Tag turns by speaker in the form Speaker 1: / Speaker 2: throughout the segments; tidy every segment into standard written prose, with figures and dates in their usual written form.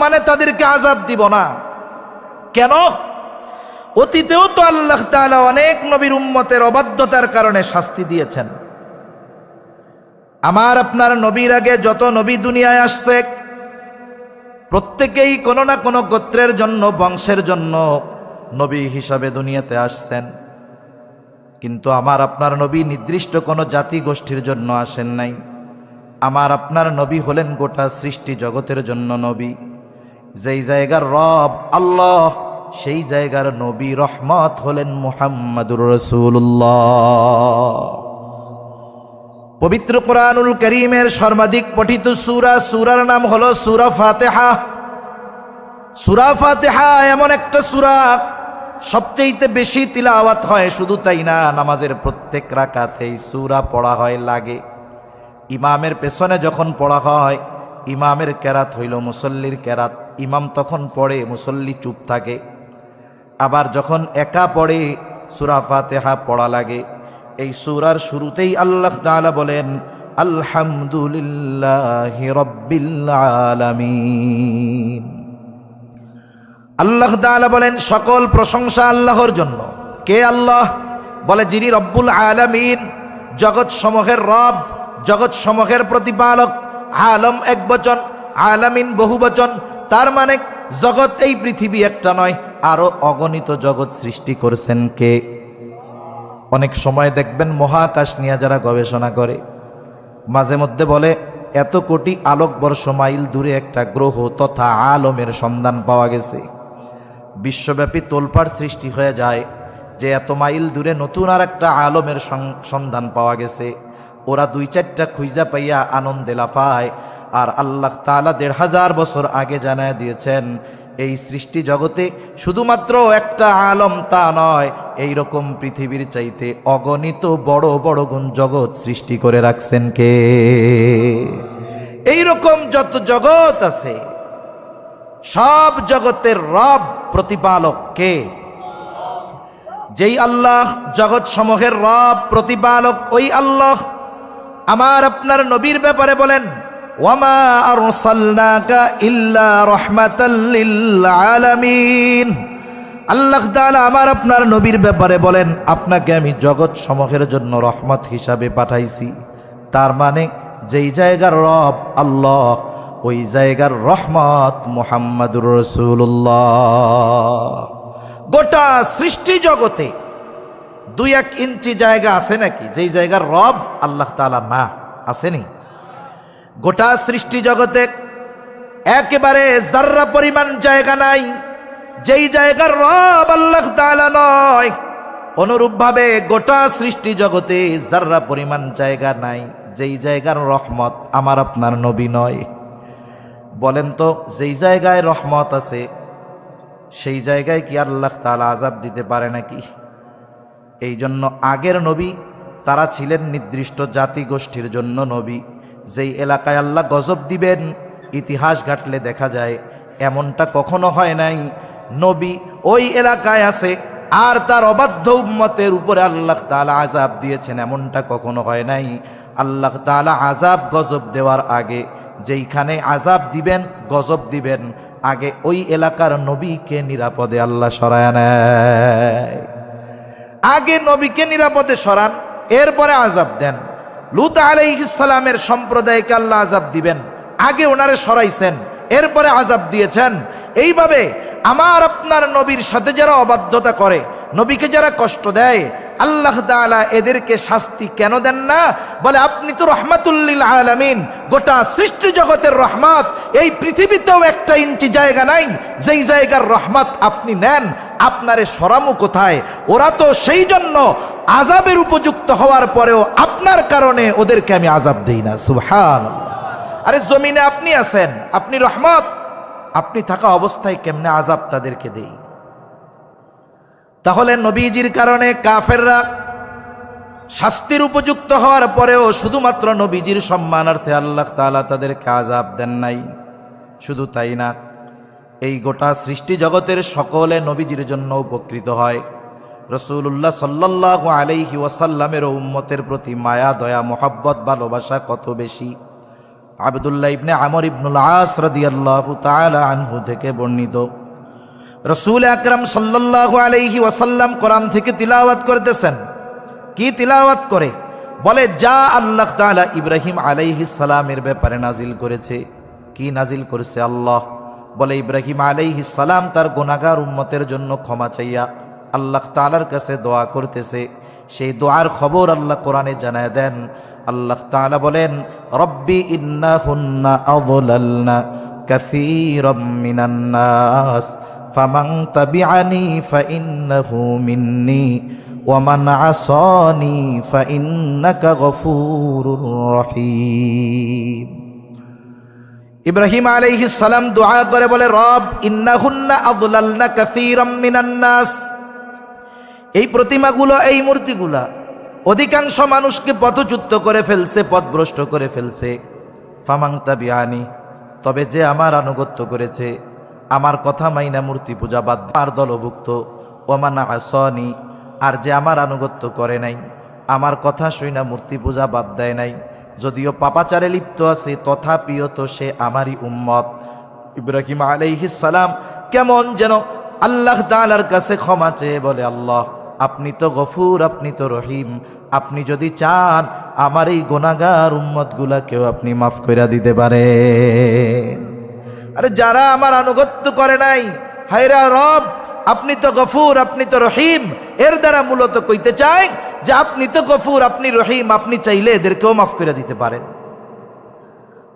Speaker 1: মানে তাদেরকে আযাব দিব না। কেন? অতীতেও তো আল্লাহ তাআলা অনেক নবীর উম্মতের অবাধ্যতার কারণে শাস্তি দিয়েছেন। আমার আপনার নবীর আগে যত নবী দুনিয়ায় আসছে প্রত্যেকেই কোনো না কোনো গোত্রের জন্য, বংশের জন্য নবী হিসাবে দুনিয়াতে আসছেন। কিন্তু আমার আপনার নবী নির্দিষ্ট কোনো জাতি গোষ্ঠীর জন্য আসেন নাই। আমার আপনার নবী হলেন গোটা সৃষ্টি জগতের জন্য নবী। যেই জায়গার রব আল্লাহ, সেই জায়গার নবী রহমত হলেন মুহাম্মাদুর রাসূলুল্লাহ। পবিত্র কোরআনুল কারীমের সর্বাধিক পঠিত সূরার নাম হলো সূরা ফাতিহা। সূরা ফাতিহা এমন একটা সূরা সবচেয়ে বেশি তিলাওয়াত হয়। শুধু তাই না, নামাজের প্রত্যেক রাকাতেই সূরা পড়া হয় লাগে। ইমামের পেছনে যখন পড়া হয়, ইমামের কেরাত হইল মুসল্লির কেরাত। ইমাম তখন পড়ে, মুসল্লি চুপ থাকে। আবার যখন একা পড়ে সূরা ফাতিহা পড়া লাগে। এই সূরার শুরুতেই আল্লাহ তাআলা বলেন আলহামদুলিল্লাহি রাব্বিল আলামিন। আল্লাহ তাআলা বলেন সকল প্রশংসা আল্লাহর জন্য। কে আল্লাহ? বলে যিনি রব্বুল আলামিন, জগৎ সমূহের রব, জগৎ সমূহের প্রতিপালক। আলম এক বচন, আলামিন বহু বচন। তার মানে জগৎ এই পৃথিবী একটা নয়, আরো অগণিত জগৎ সৃষ্টি করেছেন কে? অনেক সময় দেখবেন মহাকাশ নিয়ে যারা গবেষণা করে মাঝে মধ্যে বলে এত কোটি আলোকবর্ষ মাইল দূরে একটা গ্রহ তথা আলমের সন্ধান পাওয়া গেছে। বিশ্বব্যাপী তোলপাড় সৃষ্টি হয়ে যায় যে এত মাইল দূরে নতুন আর একটা আলমের সন্ধান পাওয়া গেছে। ওরা 2-4টা খুঁজা পাইয়া আনন্দে লাফায়। আর আল্লাহ তাআলা 1500 বছর আগে জানায় দিয়েছেন এই সৃষ্টি জগতে শুধুমাত্র একটা আলম তা নয়, এইরকম পৃথিবীর চাইতে অগণিত বড় বড় গুণ জগৎ সৃষ্টি করে রাখছেন কে? এইরকম যত জগৎ আছে সব জগতের রব প্রতিপালক কে? যেই আল্লাহ জগৎ সমূহের রব প্রতিপালক, ওই আল্লাহ আমার আপনার নবীর ব্যাপারে বলেন ওয়ামা আরসালনাকা ইল্লা রাহমাতাল লিল আলামিন। আল্লাহ তাআলা আমার আপনার নবীর ব্যাপারে বলেন আপনাকে আমি জগৎ সমূহের জন্য রহমত হিসাবে পাঠাইছি। তার মানে যেই জায়গার রব আল্লাহ, ওই জায়গার রহমত মুহাম্মাদুর রাসূলুল্লাহ। গোটা সৃষ্টি জগতে 2-1 ইঞ্চি জায়গা আছে নাকি যেই জায়গার রব আল্লাহ তাআলা না? আসেনি? গোটা সৃষ্টি জগতে একেবারে যাররা পরিমাণ জায়গা নাই যেই জায়গার রব আল্লাহ তাআলা নয়। অনুরূপভাবে গোটা সৃষ্টি জগতে যাররা পরিমাণ জায়গা নাই যেই জায়গার রহমত আমার আপনার নবী নয়। বলেন তো, যেই জায়গায় রহমত আছে সেই জায়গায় কি আল্লাহ তাআলা আযাব দিতে পারে নাকি? এই জন্য আগের নবী তারা ছিলেন নির্দিষ্ট জাতি গোষ্ঠীর জন্য নবী। যেই এলাকায় আল্লাহ গজব দিবেন ইতিহাস ঘাটলে দেখা যায় এমনটা কখনো হয় নাই। নবী ওই এলাকায় আছে আর তার অবাধ্য উম্মতের উপরে আল্লাহ তাআলা আযাব দিয়েছেন, এমনটা কখনো হয় নাই। আল্লাহ তাআলা আযাব গজব দেওয়ার আগে, যেইখানে আযাব দিবেন গজব দিবেন, আগে ওই এলাকার নবীকে নিরাপদে আল্লাহ সরায় নেয়। আগে নবীকে নিরাপদে সরান, এরপরে আযাব দেন। লূত আলাইহিস সালামের সম্প্রদায়কে আল্লাহ আযাব দিবেন, আগে ওনারে সরাইছেন, এরপরে আযাব দিয়েছেন। এইভাবে আমার আপনার নবীর সাথে যারা অবাধ্যতা করে, নবীকে যারা কষ্ট দেয়, আল্লাহ তাআলা এদেরকে শাস্তি কেন দেন না? বলে আপনি তো রহমাতুল লিল আলামিন, গোটা সৃষ্টি জগতের রহমত। এই পৃথিবীতেও 1 ইঞ্চি জায়গা নাই যেই জায়গার রহমত আপনি নেন। আপনারে সরামু কোথায়? ওরা তো সেই জন্য আযাবের উপযুক্ত হওয়ার পরেও আপনার কারণে ওদেরকে আমি আযাব দেই না। সুবহানাল্লাহ। আরে জমিনে আপনি আছেন, আপনি রহমত, আপনি থাকা অবস্থায় কেমনে আযাব তাদেরকে দেই? তাহলে নবীজির কারণে কাফেররা শাস্তির উপযুক্ত হওয়ার পরেও শুধুমাত্র নবীজির সম্মানার্থে আল্লাহ তাআলা তাদেরকে আযাব দেন নাই। শুধু তাই না, এই গোটা সৃষ্টি জগতের সকলে নবীজির জন্য উপকৃত হয়। রাসূলুল্লাহ সাল্লাল্লাহু আলাইহি ওয়াসাল্লামের উম্মতের প্রতি মায়া, দয়া, মোহাব্বত, ভালোবাসা কত বেশি। আব্দুল্লাহ ইবনে আমর ইবনুল আস রাদিয়াল্লাহু তাআলা আনহু থেকে বর্ণিত, রাসূল আকরাম সাল্লাল্লাহু আলাইহি ওয়াসাল্লাম কোরআন থেকে তিলাওয়াত করতেছেন। কি তিলাওয়াত করে? বলে যা আল্লাহ তাআলা ইব্রাহিম আলাইহিস সালামের ব্যাপারে নাজিল করেছে। কি নাজিল করেছে আল্লাহ? বলে ইব্রাহিম আলাইহিস সালাম তার গুনাহগার উম্মতের জন্য ক্ষমা চাইয়া আল্লাহ তাআলার কাছে দোয়া করতেছে। সেই দোয়ার খবর আল্লাহ কোরআনে জানায় দেন। আল্লাহ তাআলা বলেন, রব্বি ইন্নাহুন্না আযলালনা কাসীরাম মিনান নাস ফামান তাবিআনি ফাইন্নাহু মিন্নি ওয়া মান আসানি ফাইন্নাকা গফুরুর রহিম। ইব্রাহিম আলাইহিস সালাম দোয়া করে বলে, রব ইন্নাহুন্না আযলালনা কাসীরাম মিনান নাস, এই প্রতিমাগুলো, এই মূর্তিগুলা অধিকাংশ মানুষকে পথচ্যুত করে ফেলছে, পথভ্রষ্ট করে ফেলছে। ফামান তাবিআনি, তবে যে আমার আনুগত্য করেছে, আমার কথা মাইনা মূর্তি পূজা বাদ আর দলভুক্ত। ওয়া মান আসানি, আর যে আমার আনুগত্য করে নাই, আমার কথা শুইনা মূর্তি পূজা বাদ দেয় নাই, যদিও পাপাচারে লিপ্ত আছে তথাপিও তো সে আমারই উম্মত। ইব্রাহিম আলাইহিস সালাম কেমন যেন আল্লাহ তাআলার কাছে ক্ষমা চেয়ে বলে, আল্লাহ আপনি তো গফুর, আপনি তো রহিম, আপনি যদি চান আমার এই গুনাহগার উম্মতগুলাকেও আপনি মাফ কইরা দিতে পারেন। আরে যারা আমার আনুগত্য করে নাই, হায়রা রব আপনি তো গফুর, আপনি তো রহিম, এর দ্বারা মূলত কইতে চাই যে আপনি তো গফুর, আপনি রহিম, আপনি চাইলে এদেরকেও মাফ করে দিতে পারেন।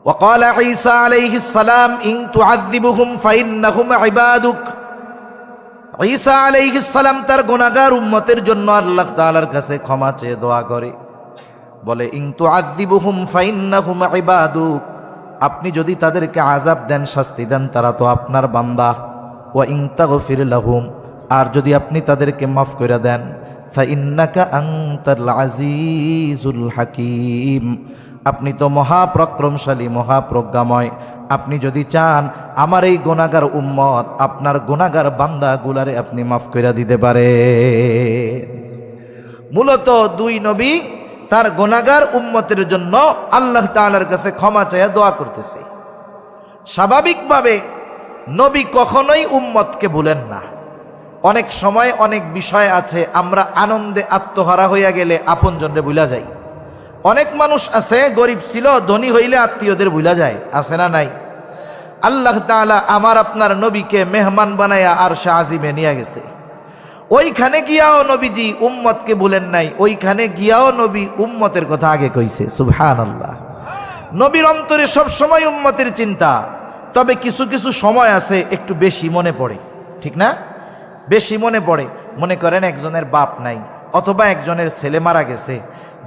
Speaker 1: ওয়াকাল ঈসা আলাইহিস সালাম ইন তুআযিবুহুম ফাইন্নাহুম ইবাদুক, ঈসা আলাইহিস সালাম তার গুনাহগার উম্মতের জন্য আল্লাহ তাআলার কাছে ক্ষমা চেয়ে দোয়া করে, বলে ইন তুআযিবুহুম ফাইন্নাহুম ইবাদুক, আপনি যদি তাদেরকে আযাব দেন, শাস্তি দেন, তারা তো আপনার বান্দা। ওয়া ইন তাগফির লাহুম, আর যদি আপনি তাদেরকে মাফ করে দেন, ফাইন্নাকা আনতাল আজিজুল হাকীম, আপনি তো মহাপরাক্রমশালী, মহাপ্রজ্ঞাময়। আপনি যদি চান আমার এই গুনাহগার উম্মত, আপনার গুনাহগার বান্দাগুলারে আপনি মাফ করে দিতে পারেন। মূলত দুই নবী তার গুনাহগার উম্মতের জন্য আল্লাহ তাআলার কাছে ক্ষমা চাইয়া দোয়া করতেছে। স্বাভাবিকভাবে নবী কখনোই উম্মতকে ভুলেন না। অনেক সময় অনেক বিষয় আছে আমরা আনন্দে আত্মহারা হইয়া গেলে আপনজনরে ভুলা যাই। অনেক মানুষ আছে গরিব ছিল, ধনী হইলে আত্মীয়দের ভুলা যায়, আছে না নাই? আল্লাহ তাআলা আমার আপনার নবীকে মেহমান বানায়া আরশে আজিমে নিয়ে গেছে। ওইখানে গিয়াও নবীজি উম্মতকে ভুলেন নাই, ওইখানে গিয়াও নবী উম্মতের কথা আগে কইছে। সুবহানাল্লাহ। নবীর অন্তরে সবসময় উম্মতের চিন্তা, তবে কিছু কিছু সময় আছে একটু বেশি মনে পড়ে, ঠিক না? বেশি মনে পড়ে। মনে করেন একজনের বাপ নাই, অথবা একজনের ছেলে মারা গেছে।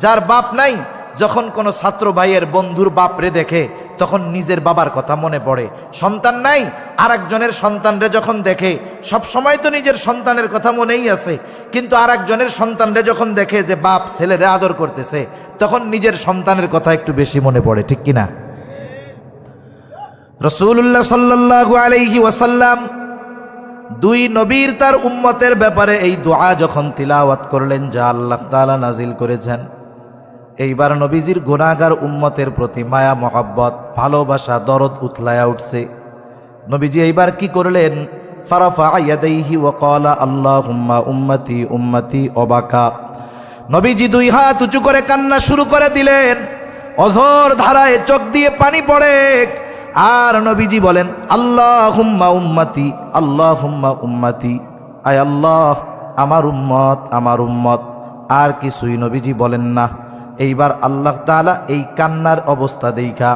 Speaker 1: যার বাপ নাই, যখন কোনো ছাত্র ভাইয়ের বন্ধুর বাপরে দেখে তখন নিজের বাবার কথা মনে পড়ে। সন্তান নাই, আর একজনের সন্তানরে যখন দেখে, সব সময় তো নিজের সন্তানের কথা মনেই আছে, কিন্তু আর একজনের সন্তানরে যখন দেখে যে বাপ ছেলেরে আদর করতেছে, তখন নিজের সন্তানের কথা একটু বেশি মনে পড়ে, ঠিক কিনা? রাসূলুল্লাহ সাল্লাল্লাহু আলাইহি ওয়াসাল্লাম দুই নবীর তার উম্মতের ব্যাপারে এই দোয়া যখন তিলাওয়াত করলেন, যা আল্লাহ তাআলা নাজিল করেছেন, এইবার নবীজির গুনাহগার উম্মতের প্রতি মায়া, মহব্বত, ভালোবাসা, দরদ উতলায়া উঠছে। নবীজি এইবার কি করলেন? ফারাফা ইয়াদাইহি ওয়া ক্বালা আল্লাহুম্মা উম্মতি উম্মতি ওয়াবাকা। নবীজি দুই হাত উঁচু করে কান্না শুরু করে দিলেন। অঝোর ধারায় চোখ দিয়ে পানি পড়ে। আর নবীজি বলেন, আল্লাহুম্মা উম্মতি, আল্লাহুম্মা উম্মতি, আয় আল্লাহ আমার উম্মত, আমার উম্মত। আর কিছুই নবীজি বলেন না। এইবার আল্লাহ তাআলা এই কান্নার অবস্থা দেখা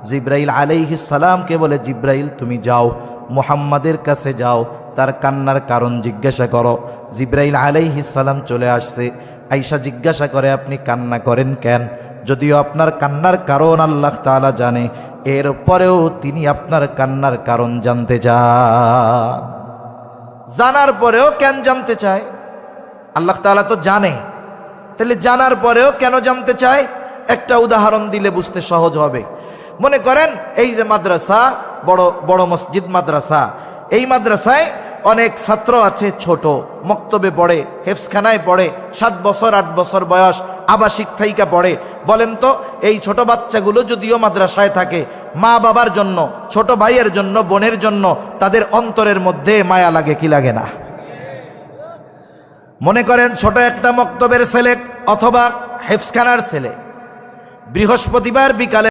Speaker 1: জিব্রাইল আলাইহিস সালামকে বলে, জিব্রাইল তুমি যাও মুহাম্মাদের কাছে যাও, তার কান্নার কারণ জিজ্ঞাসা করো। জিব্রাইল আলাইহিস সালাম চলে আসছে। আয়েশা জিজ্ঞাসা করে, আপনি কান্না করেন কেন? যদিও আপনার কান্নার কারণ আল্লাহ তাআলা জানে, এরপরেও তিনি আপনার কান্নার কারণ জানতে চান। জানার পরেও কেন জানতে চায়? আল্লাহ তাআলা তো জানে, তাহলে জানার পরেও কেন জানতে চায়? একটা উদাহরণ দিলে বুঝতে সহজ হবে। মনে করেন এই যে মাদ্রাসা, বড় বড় মসজিদ মাদ্রাসা, এই মাদ্রাসায় অনেক ছাত্র আছে, ছোট মক্তবে পড়ে, হেফজখানায় পড়ে, 7 বছর 8 বছর বয়স, আবাসিক থাইকা পড়ে। বলেন তো, এই ছোট বাচ্চাগুলো যদিও মাদ্রাসায় থাকে, মা বাবার জন্য, ছোট ভাইয়ের জন্য, বোনের জন্য তাদের অন্তরের মধ্যে মায়া লাগে কি লাগে না? মনে করেন ছোট একটা মক্তবের ছেলে অথবা হেফসখানার ছেলে বৃহস্পতিবার বিকালে